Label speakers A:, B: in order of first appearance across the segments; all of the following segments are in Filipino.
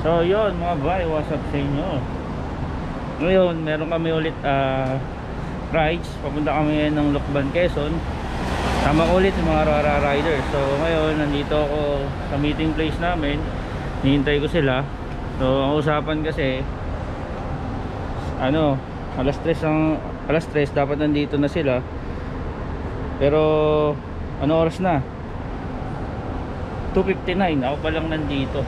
A: So yun mga bay, what's up sa inyo? Ngayon meron kami ulit rides. Papunta kami ng Lucban, Quezon. Tama ulit yung mga Rara riders. So ngayon nandito ako sa meeting place namin. Hinihintay ko sila. So ang usapan kasi ano, alas 3 dapat nandito na sila. Pero ano oras na? 2:59. Ako pa lang nandito.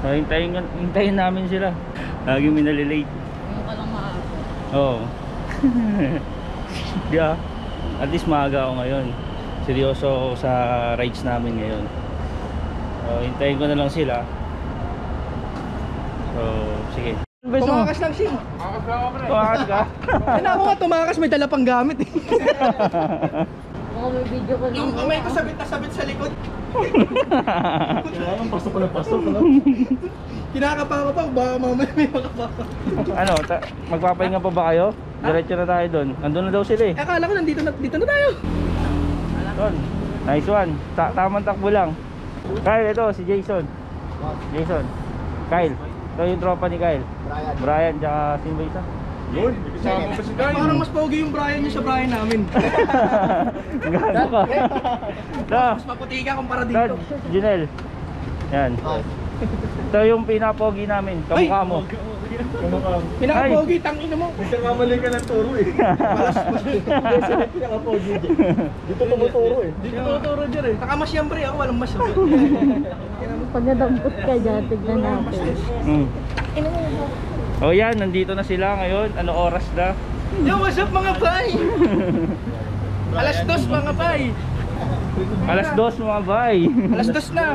A: So hintayin namin sila. Lagi minalilate.
B: Ngayon ka lang maaga.
A: Oo. Yeah. At least maaga ako ngayon. Seryoso ako sa rides namin ngayon. So hintayin ko na lang sila. So sige.
C: Tumakas lang siya.
A: Tumakas ka?
C: Ano ako nga tumakas, may dala pang gamit eh.
B: Oo, may video ko.
C: Yung kamay ko sabit na sabit sa likod.
D: Kailangan pasok ko na pasok.
C: Kinakapa ko pa, baka mamaya may makapapa.
A: Ano, magpapahinga pa ba kayo? Diretso na tayo doon. Nandun na daw sila eh.
C: Akala ko dito na tayo.
A: Doon. Nice one. Tamang takbo lang. Kyle, ito si Jason. Jason. Kyle. Ito yung tropa ni Kyle. Brian, tsaka sino ba isa?
D: Yun, isama pa si Kyle.
C: Parang mas pogi yung Brian niyo sa Brian namin.
A: Gano ka?
C: Mas maputi ka kumpara dito.
A: Junel. Yan. Ito yung pinapogi namin. Kamukha mo.
C: Pinaka-pogi, tangina mo.
D: Nagkamali ka ng turo eh. Pinaka-pogi dyan. Dito tumuturo eh.
C: Dito tuturo dyan eh. Nakamas yan pre, ako walang mas.
B: Pag nadampot ka dyan, tignan natin.
A: O yan, nandito na sila ngayon. Ano oras na?
C: Yo, what's up mga bay? Alas 2 mga bay.
A: Alas 2 mga bay.
C: Alas 2 na.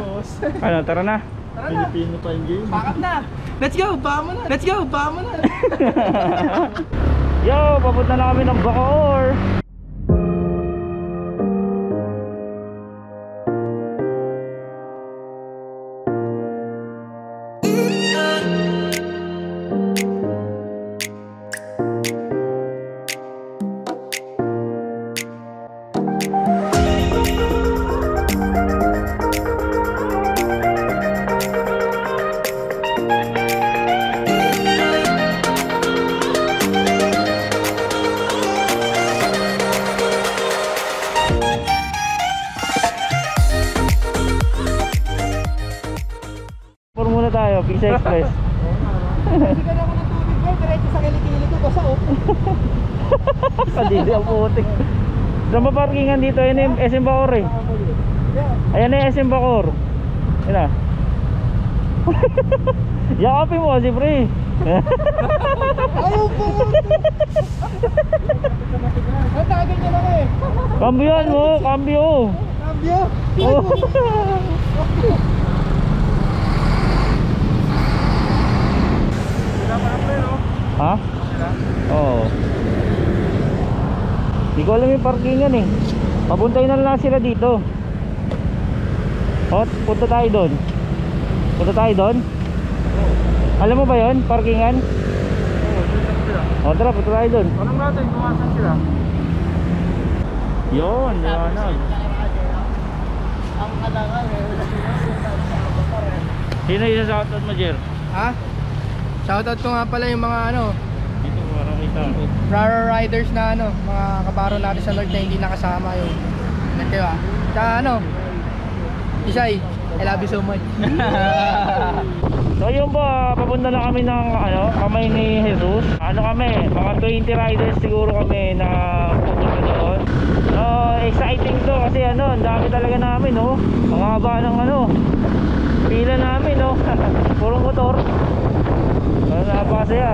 A: Ano, tara na.
C: Tara na.
D: Pilipino time game.
C: Pakap na. Let's go, bama na. Let's go, bama na.
A: Yo, papunta na kami ng Bacoor. Muna tayo, Pisa Express.
C: Hindi ka na ako ng tubig ba? Diretso sa kilikili ko, basa oh.
A: Kadili ang putik. Saan ba parkingan dito? Ayan yung SM Bacoor eh. Ayan na yung SM Bacoor. Ayan na. Yakapin mo kasi pre.
C: Ayaw po! Ang tagal niya lang eh.
A: Kambiyan mo, kambyo.
C: Cambio!
A: Oh. Ha? Oo. Hindi ko alam yung parkingan eh. Papuntayin na lang sila dito. O, punta tayo doon. Punta tayo doon. Alam mo ba yon parkingan? O, tara, punta tayo doon.
D: Anong natin kung asan sila?
A: Yun, liwanag.
B: Ang kadangan eh, wala sila.
A: Sino yung shoutout mo, Jer?
C: Ha? Shoutout ko nga pala yung mga ano,
A: Dito, parang kita ako.
C: Rara riders na ano, mga kabaro natin sa North na hindi nakasama yung kayo ah. Tsaka ano, Isay, I love you so much.
A: So yun ba, papunta na kami ng ano, kamay ni Jesus. Ano kami, mga 20 riders siguro kami na pupunta doon. So exciting to kasi ano, ang dami talaga namin oh. Ang haba ng ano, pila namin oh. Puro motor. Napakasaya.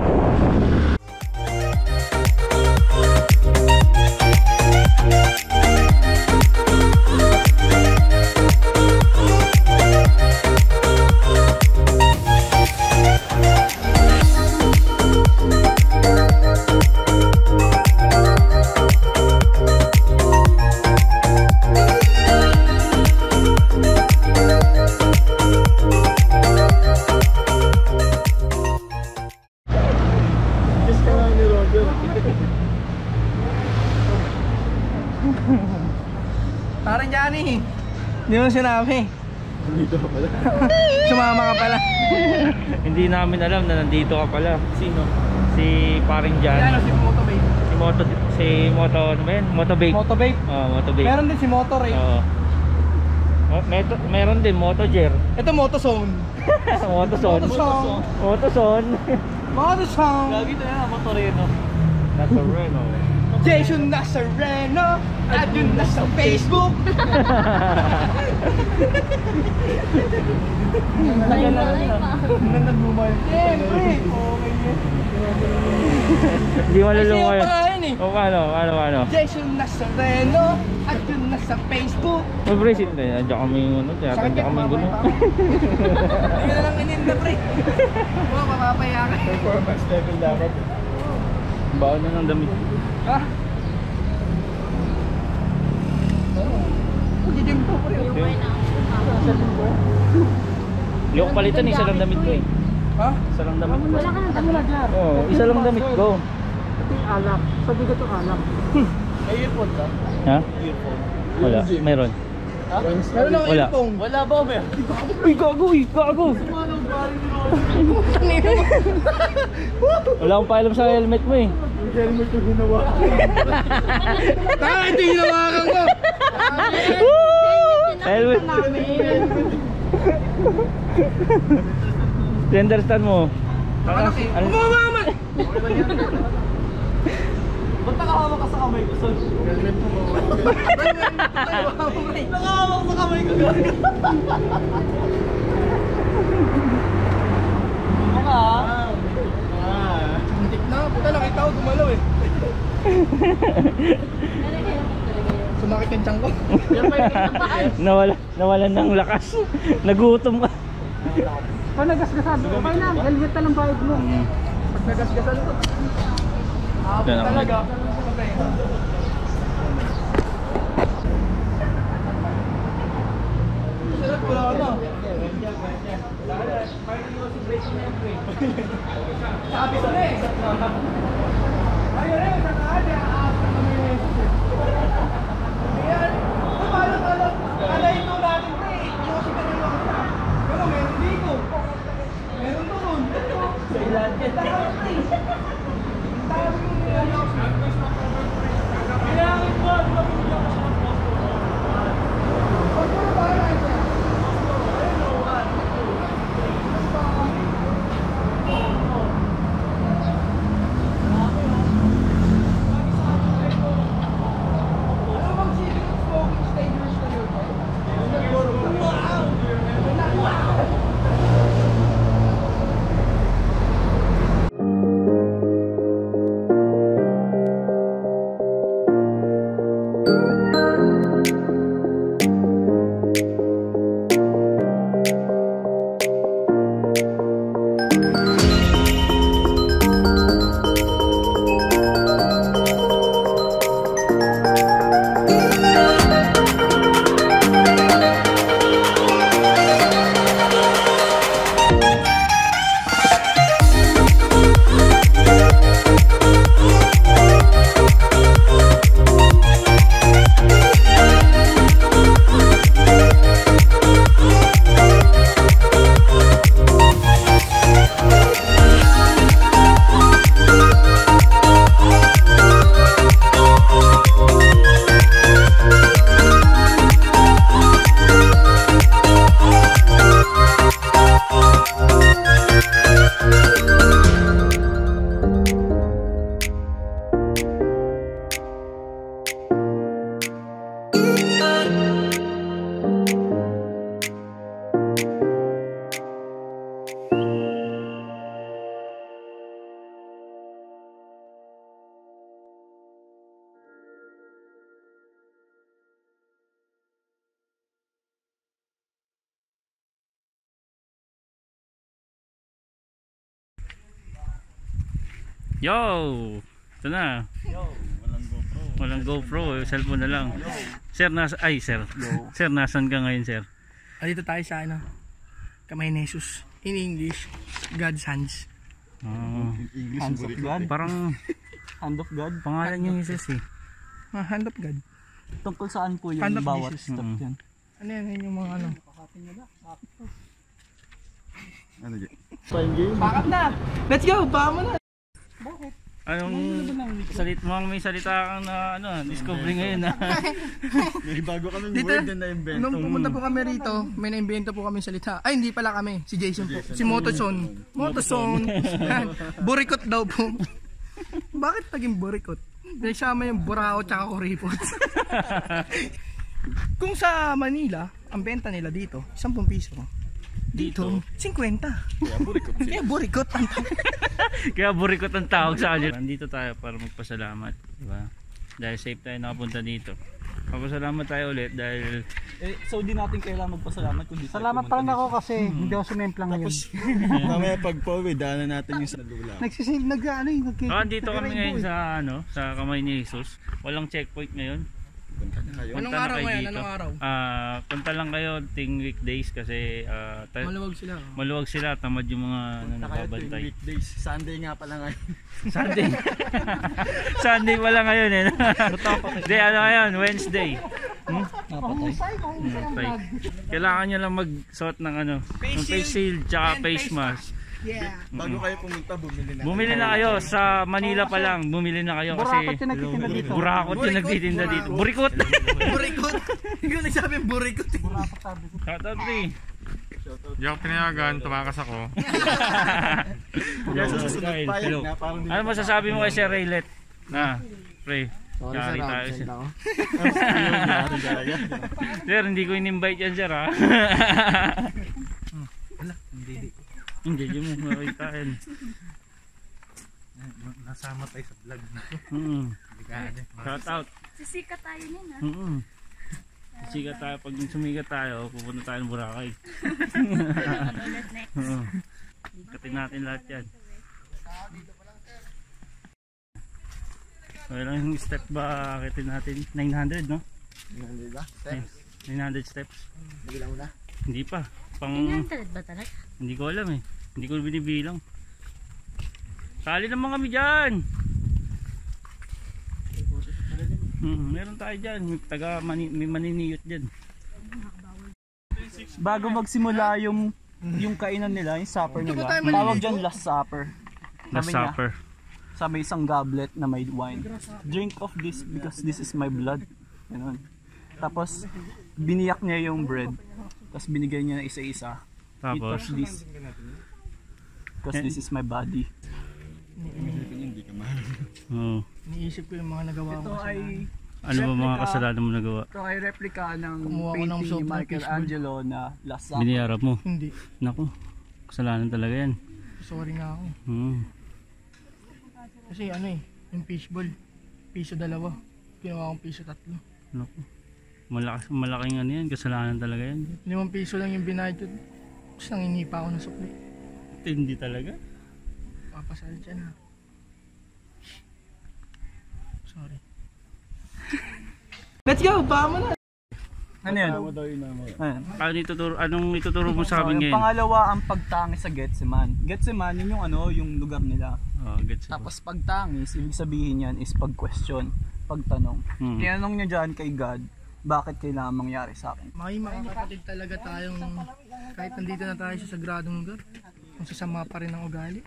C: Parang Johnny, hindi mo sinabi.
D: Dito ka pala.
C: Sumama ka pala.
A: Hindi namin alam na nandito ka pala.
C: Sino?
A: Si paring Jan.
C: Yan, si Motobabe.
A: Ano ba yun? Motobabe.
C: Motobabe.
A: Oo, Motobabe.
C: Meron din si Motor eh.
A: Oo. Meron din Motoger.
C: Ito Motozone.
A: Motozone. Motozone.
C: Motozone.
A: Lagi to yan, Motoreno. Nazareno.
C: Jason Nazareno. At yun na sa Facebook. Naglumayo. Siyempre. Okay yan.
A: Hindi malulungo
C: Kasi yung
A: yun.
C: pangalan eh.
A: O ano?
C: Jason Nazareno. At yun na sa Facebook.
A: Mag-bracelet na yan. Andiyan kami yung ano. Andiyan kami yung gulo.
C: Hindi ka na lang ininda pre. Oo, mapapaya ka.
D: Performance level dapat.
A: Baon na ng damit.
C: Ha? Gidim po pre.
A: Hindi ko palitan, isa lang damit ko eh.
C: Ha?
A: Isa lang damit ko.
B: Wala ka nang dami jar.
A: Oo, isa lang damit ko.
B: Ito yung alak. Sabi ko ito alak.
C: May earphone ka?
A: Ha? Wala, meron.
C: Meron lang
A: Wala.
C: earphone. Wala ba ba?
A: Uy, gago! Wala akong paalam sa helmet mo eh.
D: Helmet ko ginawa.
C: Ito yung hinawakan ko.
A: Helmet. Do you understand mo?
C: Umamama! Ba't nakahawak ka sa kamay ko, Sol?
D: Helmet mo.
C: Nakahawak sa kamay ko, gano'n. Mukha Muntik na, puta nakita ko gumalaw eh. Sumakit yung tiyan ko.
A: Nawalan ng lakas. Nagutom ka.
B: Pag nagasgasan, okay na. Helmet na lang bayad mo.
C: Pag nagasgasan ko.
A: Yan ako.
C: Talaga. Sarap wala na. Sabi ko na eh. Ayun eh, sa kanya. Ayan. Kala ito natin pa eh. Yung kasi kanil lang siya. Pero meron dito. Meron doon. Sa ilan yan. Tapos yung kailangan ko.
A: Yo! Ito na. Walang GoPro, cellphone na lang. Sir, Sir, nasan ka ngayon, sir?
C: Dito tayo sa ano, Kamay ni Jesus. In English, God's hands.
D: Hands of God.
A: Parang
E: Hand of God.
A: pangalan yung Jesus eh.
C: Hand of God.
E: Tungkol saan po
C: Hand
E: yung
C: of
E: bawat
C: Jesus.
E: step yan?
C: Ano yan yung mga ano?
D: Ano dyan?
C: Pack up na! Let's go! Baka mo na!
A: Anong may salita kang na discovery ngayon na
D: May bago kaming
C: Dito,
D: word na na-invent.
C: nung pumunta po kami rito, may na-invento po kami salita. Ay, hindi pala kami. Si Jason po. Si Motoson. Motoson. Burikot daw po. Bakit naging burikot? Pinagsama yung burao tsaka kuripot. Kung sa Manila, ang benta nila dito, 10 piso. Dito, 50. Kaya burikot ang
A: kaya burikot ang tawag sa kanila. Nandito tayo para magpasalamat, diba? Dahil safe tayo nakapunta dito. Magpasalamat tayo ulit dahil
E: So di natin kailangan magpasalamat kundi
B: Salamat pa rin ako kasi hindi ako sumemplang ngayon.
D: Mamaya pag pauwi, daanan natin yung sa lula.
A: nandito kami ngayon sa sa kamay ni Jesus. Walang checkpoint ngayon.
D: Punta na kayo.
C: Anong
A: Punta na
C: araw
A: kayo
C: ngayon?
A: dito.
C: Anong araw?
A: Punta lang kayo ting weekdays kasi
C: Maluwag sila.
A: maluwag sila, tamad yung mga nakabantay.
D: Weekdays. Sunday nga pala ngayon.
A: Sunday. Sunday wala ngayon eh. Hindi, ano ngayon? Wednesday. Okay. Kailangan nyo lang magsuot ng ng face shield tsaka face mask.
C: Yeah.
D: Bago kayo pumunta, bumili na.
A: Bumili na kayo sa Manila pa lang. Bumili na kayo kasi Burakot yung nagtitinda dito. Burikot.
C: Burikot. Ikaw nagsabi burikot.
A: Shout out pre.
F: Di ako pinayagan, tumakas ako.
A: Hello. Ano masasabi mo kay Sir Raylet? Pre. Yari tayo sir. Sir, hindi ko in-invite yan sir ha. Hindi mo makitain.
D: Nasama tayo sa vlog na.
A: Shout out.
B: Sisikat tayo nun ha.
A: Sikat tayo. Pag sumikat tayo, pupunta tayo ng Boracay.
B: Ulit next.
A: Katin natin lahat yan. So lang yung step ba akitin natin? 900 no?
D: 900 ba?
A: 900 steps.
D: Nabilang mo na?
A: Hindi pa. Pang
B: 900 ba talaga?
A: hindi ko alam eh. Hindi ko binibilang. Sali naman kami dyan. Meron tayo dyan. May maniniyot dyan.
E: Bago magsimula yung kainan nila, yung supper nila,
C: tayo
E: tawag dyan last supper.
A: Last
E: Sabi niya,
A: supper.
E: sa may isang goblet na may wine. Drink of this because this is my blood. Ganun. Tapos biniyak niya yung bread. Tapos binigay niya na isa-isa. Eat of
A: Tapos
E: this because this is my body.
D: Hindi ka mahal.
A: oh.
C: Iniisip ko yung mga nagawa
E: Ito
C: ko.
E: ay
A: Ano ba mga kasalanan mo nagawa?
E: ito ay replika ng
C: Kumuha ko ng
E: painting
C: soap
E: ni
C: ng
E: Michelangelo na Last Supper.
A: Biniyarap mo.
C: Hindi.
A: Naku. Kasalanan talaga yan.
C: Sorry nga ako. Kasi yung fishball. Piso 2. Ginawa kong piso 3.
A: Naku. Malaking ano yan. Kasalanan talaga yan.
C: 5 piso lang yung binayad ko. Tapos nanginipa ako ng sukli.
A: Hindi talaga.
C: Papasal dyan ha. Sorry. Let's go! Baka mo na!
E: Ano yan?
D: Tama daw yung nama.
A: Anong ituturo mo sa
E: So,
A: amin
E: yung
A: ngayon?
E: pangalawa ang pagtangis sa Getseman. Getseman, yun yung lugar nila.
A: Oh, gets ko.
E: Tapos pagtangis, ibig sabihin yan is pag-question, pagtanong. Tinanong niya dyan kay God, bakit kailangan mangyari sa akin?
C: May mga kapatid talaga tayong kahit nandito na tayo sa sagradong lugar, kung sasama pa rin ang ugali.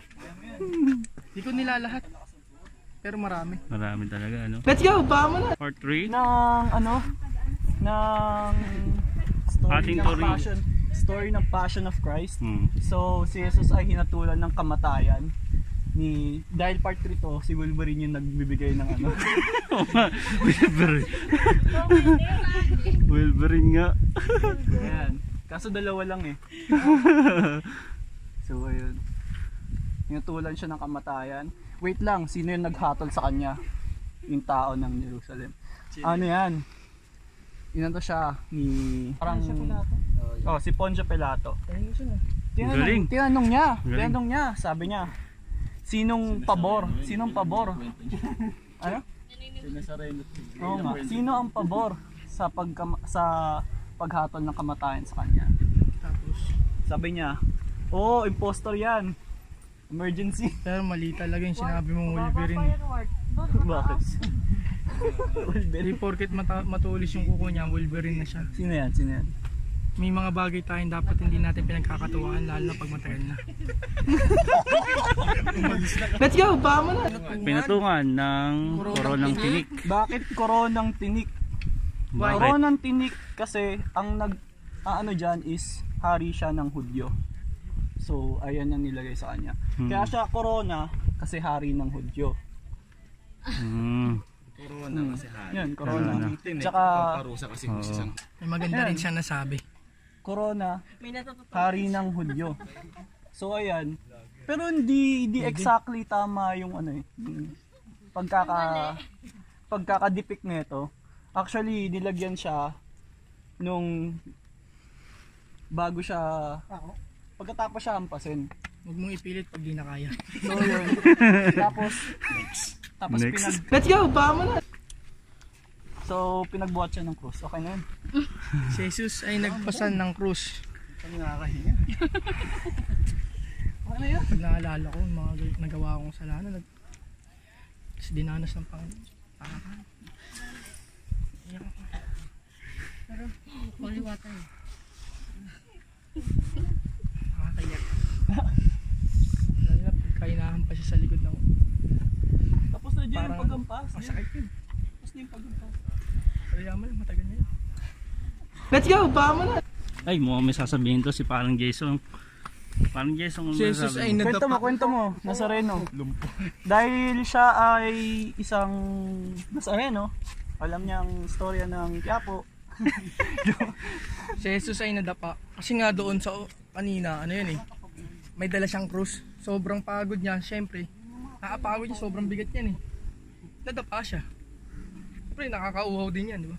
C: Hindi ko nilalahat. Pero marami.
A: Marami talaga ano.
C: Let's go! Baka mo na!
A: Part 3.
E: Ng
A: Ating
E: story ng Passion of Christ. So si Jesus ay hinatulan ng kamatayan dahil part 3 to, si Wolverine yung nagbibigay ng ano.
A: Wolverine nga.
E: Ayan. Kaso dalawa lang eh. So ayun. Hinatulan siya ng kamatayan. Wait lang, sino yung naghatol sa kanya? Yung tao ng Jerusalem. Ano yan? Inanto siya ni parang si Poncio Pilato.
A: Galing.
E: Tinanong
A: Galing.
E: niya, sabi niya, sinong pabor? Sinong pabor? Ano? Oo nga. Sino ang pabor sa paghatol ng kamatayan sa kanya?
C: Tapos,
E: Sabi niya, impostor yan. Emergency.
C: pero mali talaga yung sinabi mong Wolverine.
E: Bakit?
C: Hindi porket matulis yung kuko niya, Wolverine na siya.
E: Sino yan?
C: may mga bagay tayong dapat hindi natin pinagkakatuwaan lalo na pag matagal na. Let's go! Bama na!
A: Pinatungan ng koronang tinik.
E: Bakit koronang tinik?
A: Bakit?
E: Koronang tinik kasi ang ano dyan is hari siya ng Hudyo. So ayan ang nilagay sa kanya. Kaya siya corona kasi hari ng Hudyo.
D: Corona kasi hari.
E: Yan, corona.
D: Tsaka
E: Tsaka
D: parusa kasi isang.
C: May maganda rin siya nasabi.
E: corona, hari ng Hudyo. So ayan. Pero hindi exactly tama yung ano eh. Yung pagkaka-depict nito. Actually, nilagyan siya nung bago siya pagkatapos siya hampasin.
C: Huwag mong ipilit pag di na kaya.
E: So yun. tapos
A: Next.
C: Let's go! Bama na!
E: So pinagbuhat siya ng krus. Okay na yun.
C: Si Jesus ay nagpasan ng krus.
D: Kami nakakahinga.
E: Okay na yun.
C: Pag naalala ko, yung mga nagawa kong kasalanan, tapos dinanas ng Panginoon. Iyak ako. Pero, kaliwata eh. Nakakayak. Lalo na pagka hinahampas siya sa likod ng...
E: Tapos na dyan yung
C: Parang-
E: paghampas.
C: Masakit yun.
E: Tapos na yung paghampas.
C: Kaya man, matagal na yun. Let's go! Bama na!
A: Ay, mukhang may sasabihin to si parang Jason. Parang Jason.
C: Si Jesus ay
E: Kwento mo, Nazareno. Dahil siya ay isang Nazareno, alam niya ang istorya ng Quiapo.
C: Si Jesus ay nadapa. Kasi nga doon sa kanina, ano yun eh, may dala siyang krus. Sobrang pagod niya, syempre. Nakapagod niya, sobrang bigat yan eh. Nadapa siya. Siyempre, nakakauhaw din yan, di ba?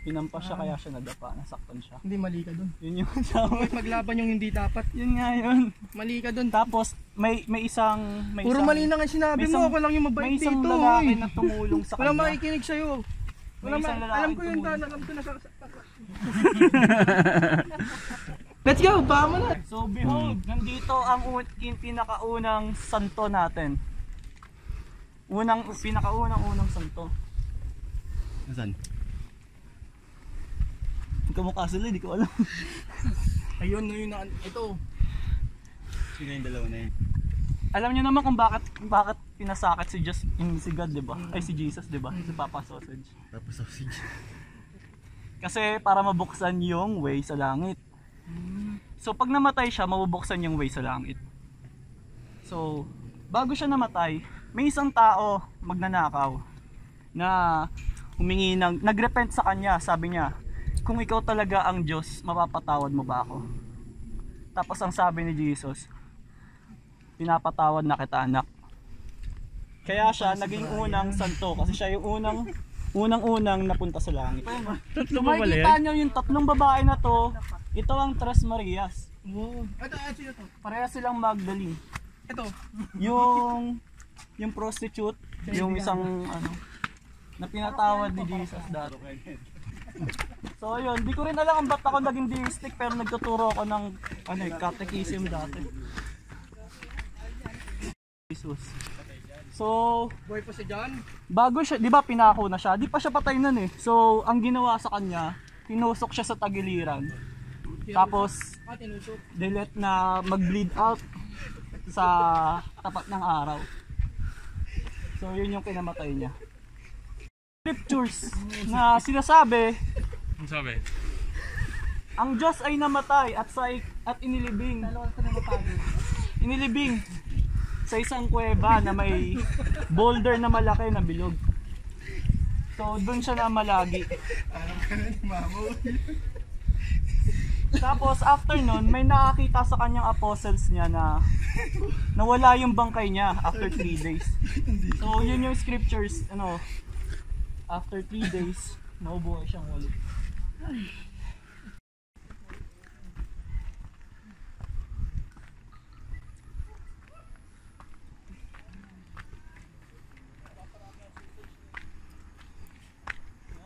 E: Pinampas siya kaya siya nadapa, nasaktan siya.
C: Hindi, mali ka doon.
E: Yun yung tama.
C: Bakit maglaban yung hindi dapat?
E: Yun nga yun.
C: Mali ka doon.
E: Tapos may isang
C: Puro mali na nga sinabi
E: may
C: mo,
E: isang-
C: ako lang yung
E: may
C: mabait
E: isang
C: dito.
E: lalaki
C: eh.
E: na tumulong sa
C: Walang
E: kanya.
C: makikinig sa'yo.
E: May isang lalaki
C: Alam ko yun,
E: tumulong.
C: alam ko na sa... Let's go! Bama na!
E: So behold, nandito ang pinakaunang santo natin. Pinakaunang santo.
D: Nasaan?
E: Kamukha sila, hindi ko alam.
C: Ayun, no, yun na... Ito.
D: Sino yung dalawa na yun?
E: Alam niyo naman kung bakit pinasakit si God, 'di ba? Ay si Jesus, 'di ba? Si Papa Sausage.
D: Tapos sausage.
E: Kasi para mabuksan yung way sa langit. So pag namatay siya, mabubuksan yung way sa langit. So, bago siya namatay, may isang tao magnanakaw na humingi ng nagrepent sa kanya, sabi niya, kung ikaw talaga ang Diyos, mapapatawad mo ba ako? Tapos ang sabi ni Jesus, pinapatawad na kita, anak. Kaya siya naging unang santo kasi siya yung unang napunta sa langit.
A: Tatlo
E: Kung
A: pa pala
E: makikita
A: yan?
E: nyo yung tatlong babae na to, ito ang Tres Marias.
C: Wow. Ito, sino to?
E: Pareha silang Magdalene.
C: Ito.
E: Yung prostitute, yung isang na pinatawad ni Jesus dati. So yun, di ko rin alam kung ba't ako naging deistic pero nagtuturo ako ng catechism dati. Jesus. So,
C: Boy pa si John.
E: bago siya, di ba pinako na siya, di pa siya patay nun eh. So, ang ginawa sa kanya, tinusok siya sa tagiliran. Tapos,
C: Tinusok.
E: dilet na mag-bleed out sa tapat ng araw. So, yun yung kinamatay niya. Scriptures na sinasabi,
F: Ang sabi?
E: ang Diyos ay namatay at inilibing. Inilibing sa isang kuweba na may boulder na malaki na bilog. So, doon siya namalagi. Tapos, after nun, may nakakita sa kanyang apostles niya na nawala yung bangkay niya after 3 days. So, yun yung scriptures, after 3 days, naubuhay siyang ulit.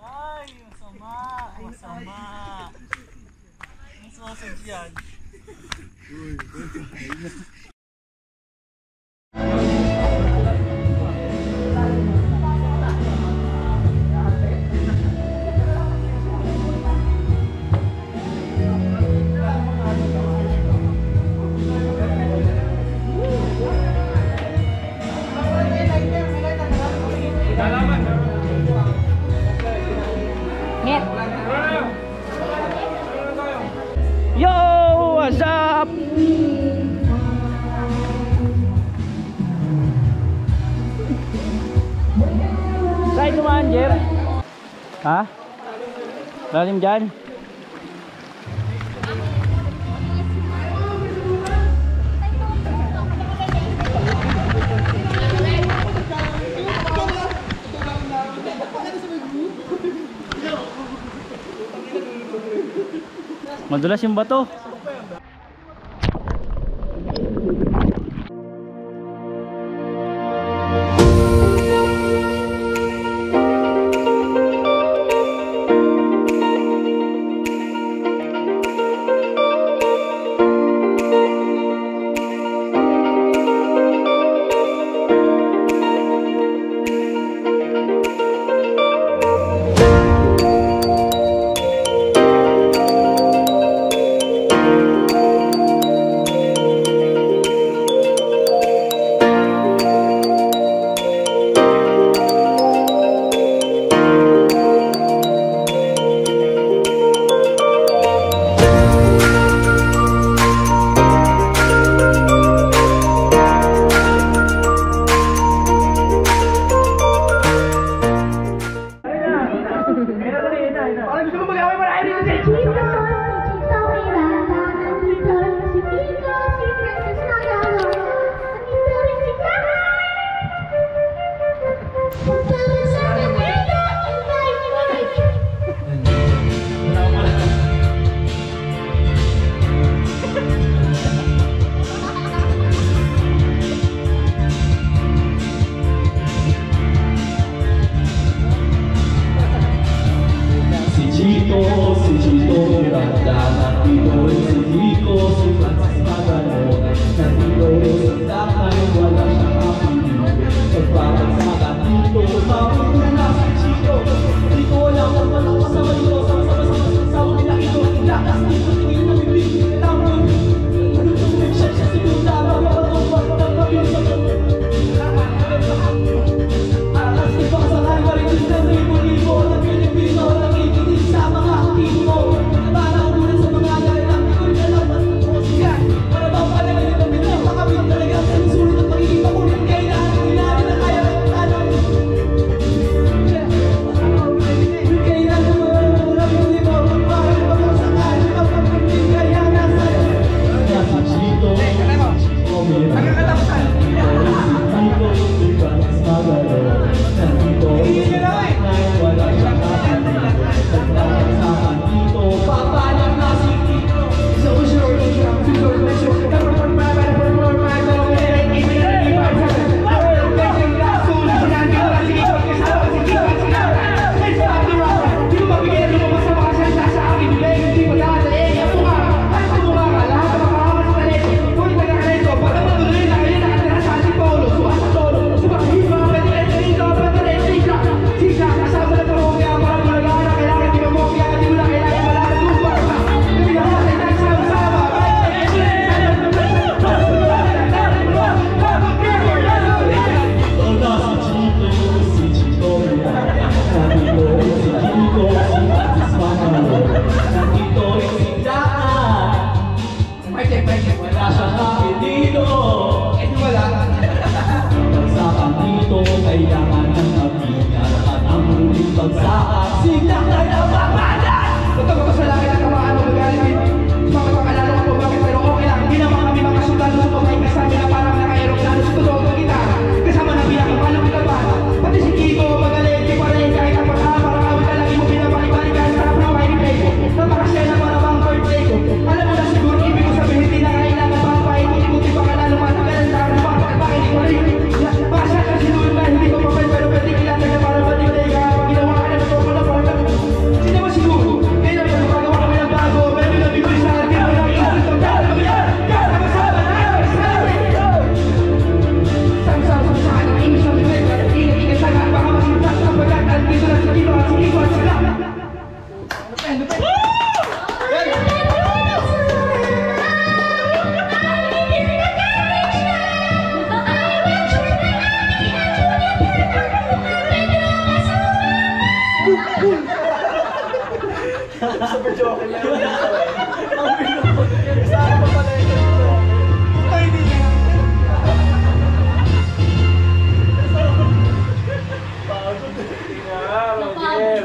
E: Ay, masama. Ang sausage yan.
A: Ha? Lalim dyan? Madulas yung bato.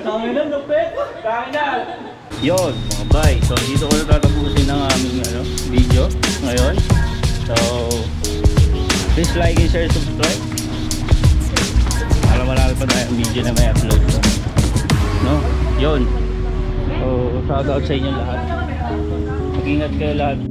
E: Tangin na,
A: Yon, mga bay. So dito ko na tatapusin ang aming video ngayon. So please like and share, subscribe. Para marami pa tayong video na may upload. No? Yon. So shout out sa inyo lahat. Mag-ingat kayo lahat.